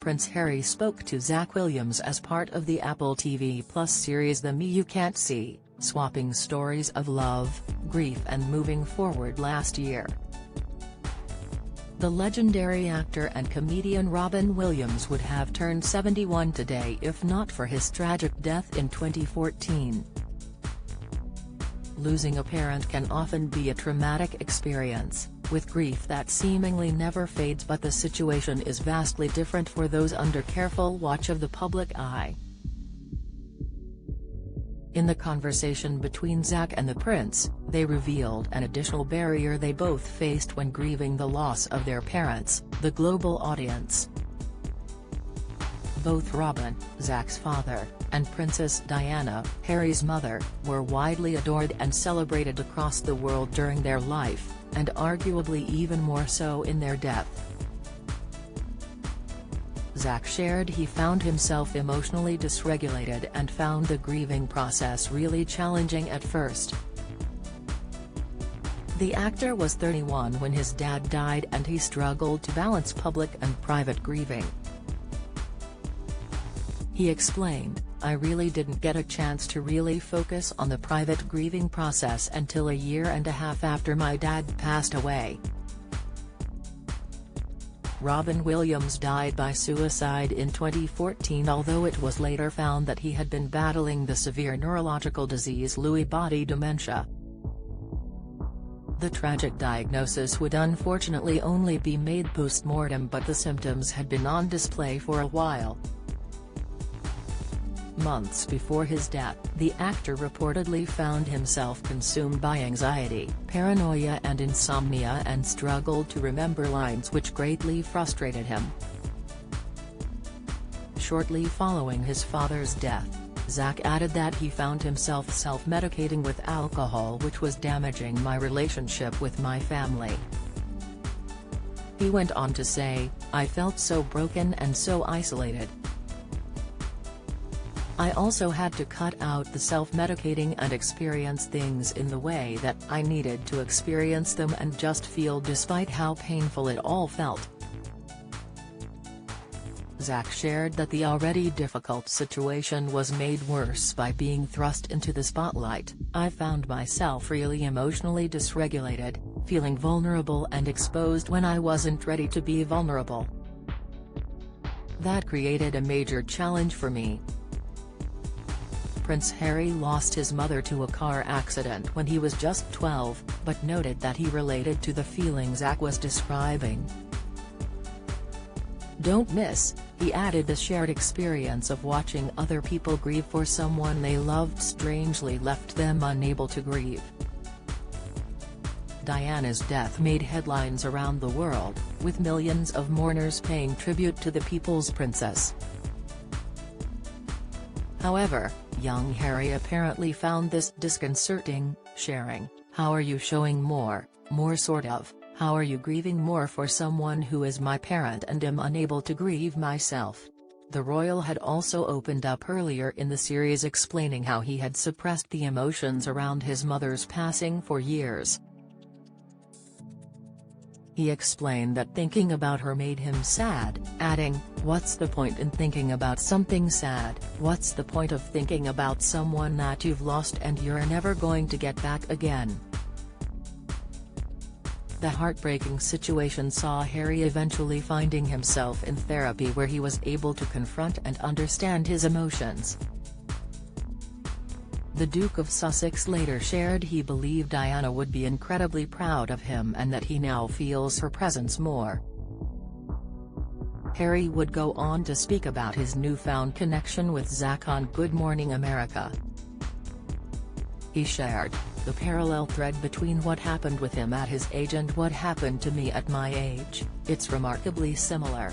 Prince Harry spoke to Zak Williams as part of the Apple TV Plus series The Me You Can't See, swapping stories of love, grief and moving forward last year. The legendary actor and comedian Robin Williams would have turned 71 today if not for his tragic death in 2014. Losing a parent can often be a traumatic experience, with grief that seemingly never fades, but the situation is vastly different for those under careful watch of the public eye. In the conversation between Zak and the Prince, they revealed an additional barrier they both faced when grieving the loss of their parents, the global audience. Both Robin, Zak's father, and Princess Diana, Harry's mother, were widely adored and celebrated across the world during their life, and arguably even more so in their death. Zak shared he found himself emotionally dysregulated and found the grieving process really challenging at first. The actor was 31 when his dad died and he struggled to balance public and private grieving. He explained, "I really didn't get a chance to really focus on the private grieving process until a year and a half after my dad passed away." Robin Williams died by suicide in 2014, although it was later found that he had been battling the severe neurological disease Lewy body dementia. The tragic diagnosis would unfortunately only be made post-mortem, but the symptoms had been on display for a while. Months before his death, the actor reportedly found himself consumed by anxiety, paranoia and insomnia and struggled to remember lines, which greatly frustrated him. Shortly following his father's death, Zak added that he found himself self-medicating with alcohol, which was damaging my relationship with my family. He went on to say, "I felt so broken and so isolated. I also had to cut out the self-medicating and experience things in the way that I needed to experience them and just feel, despite how painful it all felt." Zak shared that the already difficult situation was made worse by being thrust into the spotlight. "I found myself really emotionally dysregulated, feeling vulnerable and exposed when I wasn't ready to be vulnerable. That created a major challenge for me." Prince Harry lost his mother to a car accident when he was just 12, but noted that he related to the feelings Zak was describing. "Don't miss," he added, "the shared experience of watching other people grieve for someone they loved strangely left them unable to grieve." Diana's death made headlines around the world, with millions of mourners paying tribute to the People's Princess. However, young Harry apparently found this disconcerting, sharing, "How are you showing more sort of, how are you grieving more for someone who is my parent and am unable to grieve myself?" The royal had also opened up earlier in the series, explaining how he had suppressed the emotions around his mother's passing for years. He explained that thinking about her made him sad, adding, "What's the point in thinking about something sad? What's the point of thinking about someone that you've lost and you're never going to get back again?" The heartbreaking situation saw Harry eventually finding himself in therapy, where he was able to confront and understand his emotions. The Duke of Sussex later shared he believed Diana would be incredibly proud of him and that he now feels her presence more. Harry would go on to speak about his newfound connection with Zak on Good Morning America. He shared, "The parallel thread between what happened with him at his age and what happened to me at my age, it's remarkably similar.